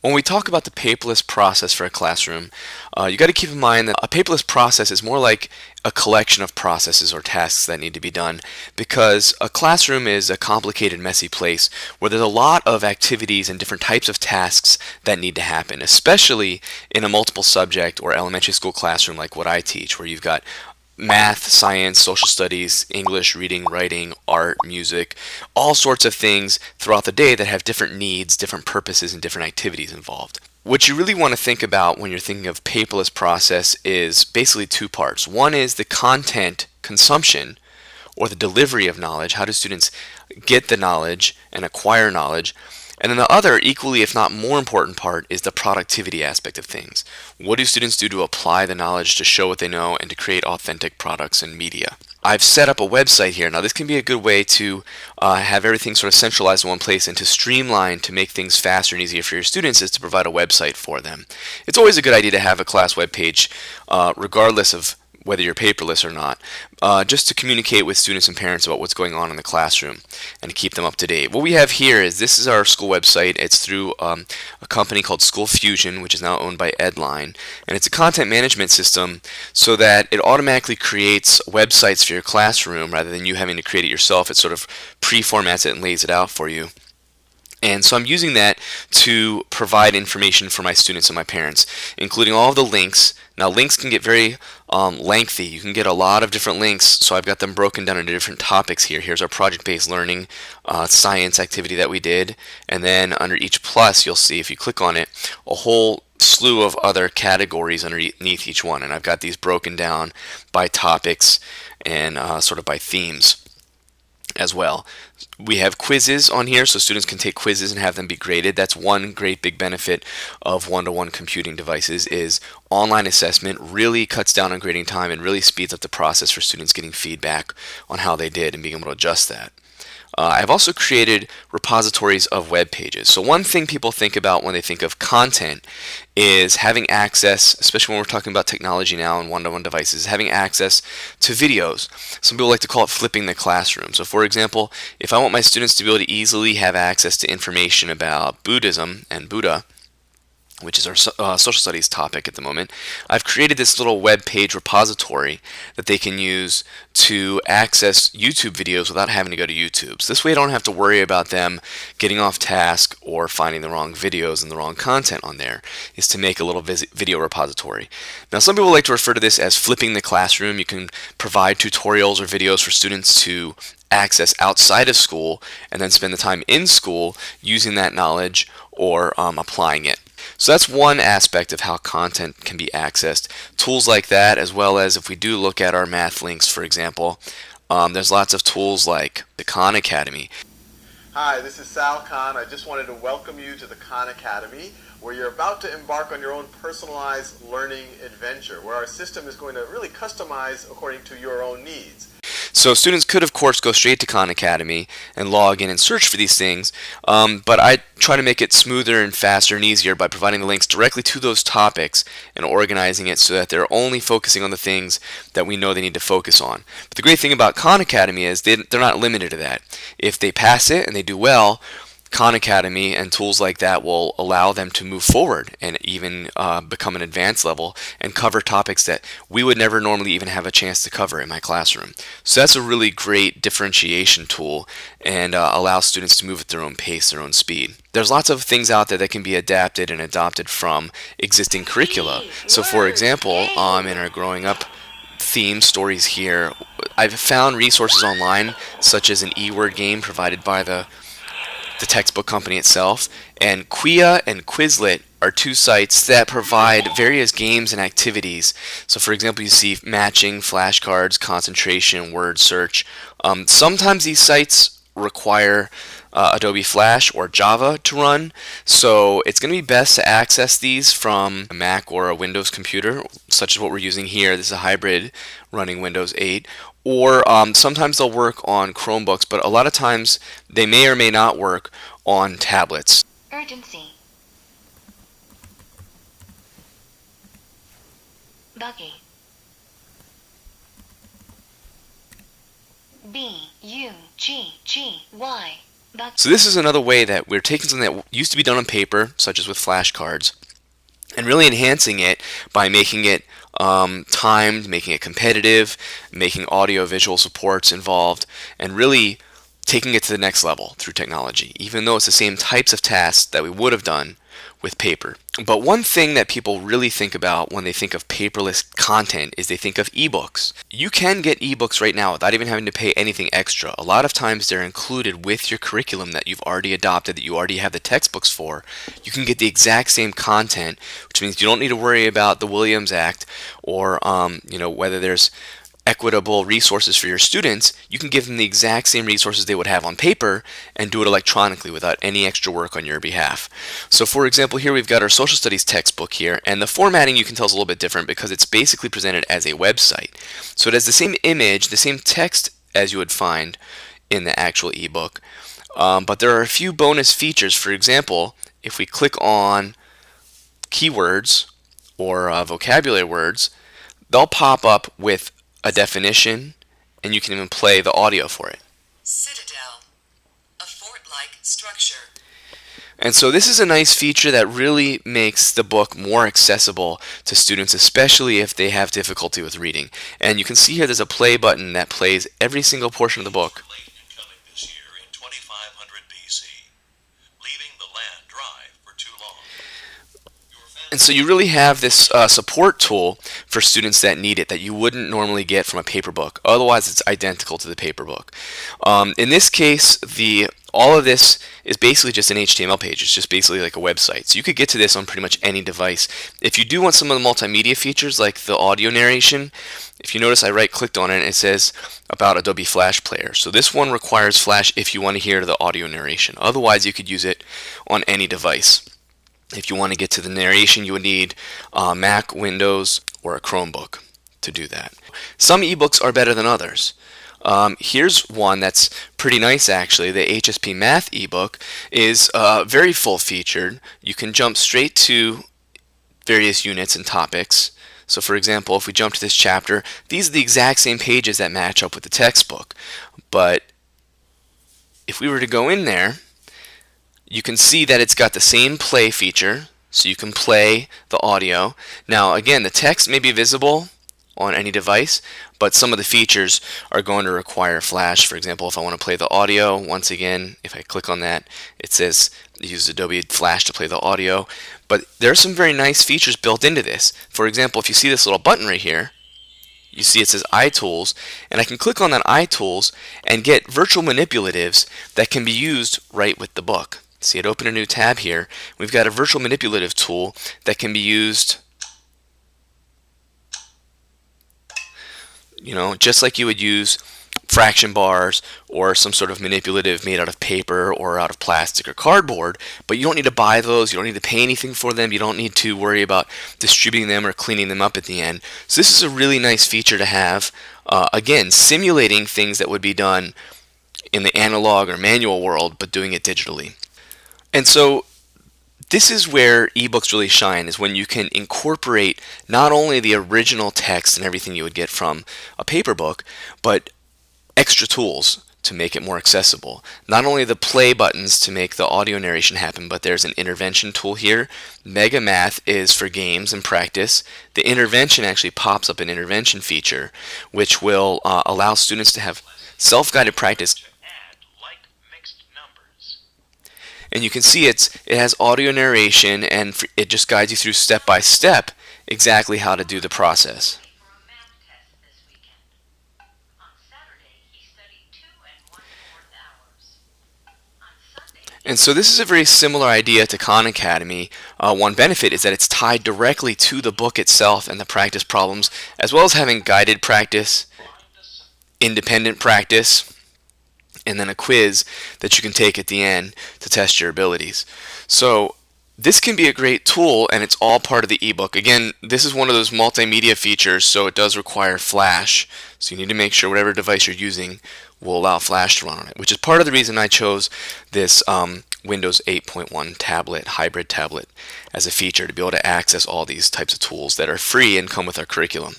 When we talk about the paperless process for a classroom, you got to keep in mind that a paperless process is more like a collection of processes or tasks that need to be done, because a classroom is a complicated, messy place where there's a lot of activities and different types of tasks that need to happen, especially in a multiple subject or elementary school classroom like what I teach, where you've got math, science, social studies, English, reading, writing, art, music, all sorts of things throughout the day that have different needs, different purposes, and different activities involved. What you really want to think about when you're thinking of paperless process is basically two parts. One is the content consumption or the delivery of knowledge. How do students get the knowledge and acquire knowledge? And then the other, equally if not more important part, is the productivity aspect of things. What do students do to apply the knowledge to show what they know and to create authentic products and media? I've set up a website here. Now this can be a good way to have everything sort of centralized in one place, and to streamline, to make things faster and easier for your students, is to provide a website for them. It's always a good idea to have a class web page, regardless of whether you're paperless or not, just to communicate with students and parents about what's going on in the classroom and to keep them up to date. What we have here is, this is our school website. It's through a company called School Fusion, which is now owned by Edline, and it's a content management system so that it automatically creates websites for your classroom rather than you having to create it yourself. It sort of pre-formats it and lays it out for you. And so I'm using that to provide information for my students and my parents, including all of the links. Now links can get very lengthy. You can get a lot of different links, so I've got them broken down into different topics here. Here's our project-based learning science activity that we did, and then under each plus you'll see, if you click on it, a whole slew of other categories underneath each one, and I've got these broken down by topics and sort of by themes as well. We have quizzes on here, so students can take quizzes and have them be graded. That's one great big benefit of one-to-one computing devices, is online assessment really cuts down on grading time and really speeds up the process for students getting feedback on how they did and being able to adjust that. I've also created repositories of web pages. So one thing people think about when they think of content is having access, especially when we're talking about technology now and one-to-one devices, having access to videos. Some people like to call it flipping the classroom. So for example, if I want my students to be able to easily have access to information about Buddhism and Buddha, which is our social studies topic at the moment, I've created this little web page repository that they can use to access YouTube videos without having to go to YouTube. So this way I don't have to worry about them getting off task or finding the wrong videos and the wrong content on there, is to make a little video repository. Now some people like to refer to this as flipping the classroom. You can provide tutorials or videos for students to access outside of school and then spend the time in school using that knowledge or applying it. So that's one aspect of how content can be accessed. Tools like that, as well as if we do look at our math links, for example, there's lots of tools like the Khan Academy. Hi, this is Sal Khan. I just wanted to welcome you to the Khan Academy, where you're about to embark on your own personalized learning adventure, where our system is going to really customize according to your own needs. So students could, of course, go straight to Khan Academy and log in and search for these things, but I try to make it smoother and faster and easier by providing the links directly to those topics and organizing it so that they're only focusing on the things that we know they need to focus on. But the great thing about Khan Academy is they're not limited to that. If they pass it and they do well, Khan Academy and tools like that will allow them to move forward and even become an advanced level and cover topics that we would never normally even have a chance to cover in my classroom. So that's a really great differentiation tool and allows students to move at their own pace, their own speed. There's lots of things out there that can be adapted and adopted from existing curricula. So for example, in our growing up theme stories here, I've found resources online such as an e-word game provided by the textbook company itself, and Quia and Quizlet are two sites that provide various games and activities. So for example, you see matching, flashcards, concentration, word search. Sometimes these sites require Adobe Flash or Java to run, so it's going to be best to access these from a Mac or a Windows computer, such as what we're using here. This is a hybrid running Windows 8. Or sometimes they'll work on Chromebooks, but a lot of times they may or may not work on tablets. Urgency. Buggy. B-U-G-G-Y. So this is another way that we're taking something that used to be done on paper, such as with flashcards, and really enhancing it by making it timed, making it competitive, making audio-visual supports involved, and really taking it to the next level through technology, even though it's the same types of tasks that we would have done with paper. But one thing that people really think about when they think of paperless content is they think of ebooks. You can get ebooks right now without even having to pay anything extra. A lot of times they're included with your curriculum that you've already adopted, that you already have the textbooks for. You can get the exact same content, which means you don't need to worry about the Williams Act or whether there's equitable resources for your students. You can give them the exact same resources they would have on paper and do it electronically without any extra work on your behalf. So for example, here we've got our social studies textbook here, and the formatting you can tell is a little bit different because it's basically presented as a website. So it has the same image, the same text as you would find in the actual ebook, but there are a few bonus features. For example, if we click on keywords or vocabulary words, they'll pop up with a definition, and you can even play the audio for it. Citadel, a fort-like structure. And so this is a nice feature that really makes the book more accessible to students, especially if they have difficulty with reading. And you can see here there's a play button that plays every single portion of the book. Late and coming this year in 2500 BC, leaving the land dry for too long. And so you really have this support tool for students that need it that you wouldn't normally get from a paper book. Otherwise, it's identical to the paper book. In this case, all of this is basically just an HTML page. It's just basically like a website. So you could get to this on pretty much any device. If you do want some of the multimedia features like the audio narration, if you notice I right-clicked on it and it says about Adobe Flash Player. So this one requires Flash if you want to hear the audio narration. Otherwise, you could use it on any device. If you want to get to the narration, you would need Mac, Windows, or a Chromebook to do that. Some ebooks are better than others. Here's one that's pretty nice actually. The Hsp Math Ebook is very full-featured. You can jump straight to various units and topics. So for example, if we jump to this chapter, these are the exact same pages that match up with the textbook. But if we were to go in there, you can see that it's got the same play feature, so you can play the audio. Now again, the text may be visible on any device, but some of the features are going to require Flash. For example, if I want to play the audio, once again, if I click on that, it says use Adobe Flash to play the audio. But there are some very nice features built into this. For example, if you see this little button right here, you see it says iTools, and I can click on that iTools and get virtual manipulatives that can be used right with the book. See, it opened a new tab here. We've got a virtual manipulative tool that can be used, just like you would use fraction bars or some sort of manipulative made out of paper or out of plastic or cardboard, but you don't need to buy those, you don't need to pay anything for them, you don't need to worry about distributing them or cleaning them up at the end. So this is a really nice feature to have, again, simulating things that would be done in the analog or manual world, but doing it digitally. And so this is where ebooks really shine, is when you can incorporate not only the original text and everything you would get from a paper book, but extra tools to make it more accessible. Not only the play buttons to make the audio narration happen, but there's an intervention tool here. Mega Math is for games and practice. The intervention actually pops up an intervention feature, which will allow students to have self-guided practice. And you can see it has audio narration, and it just guides you through step by step exactly how to do the process. And so this is a very similar idea to Khan Academy. One benefit is that it's tied directly to the book itself and the practice problems, as well as having guided practice, independent practice, and then a quiz that you can take at the end to test your abilities. So this can be a great tool, and it's all part of the ebook. Again, this is one of those multimedia features, so it does require Flash. So you need to make sure whatever device you're using will allow Flash to run on it, which is part of the reason I chose this Windows 8.1 tablet, hybrid tablet, as a feature to be able to access all these types of tools that are free and come with our curriculum.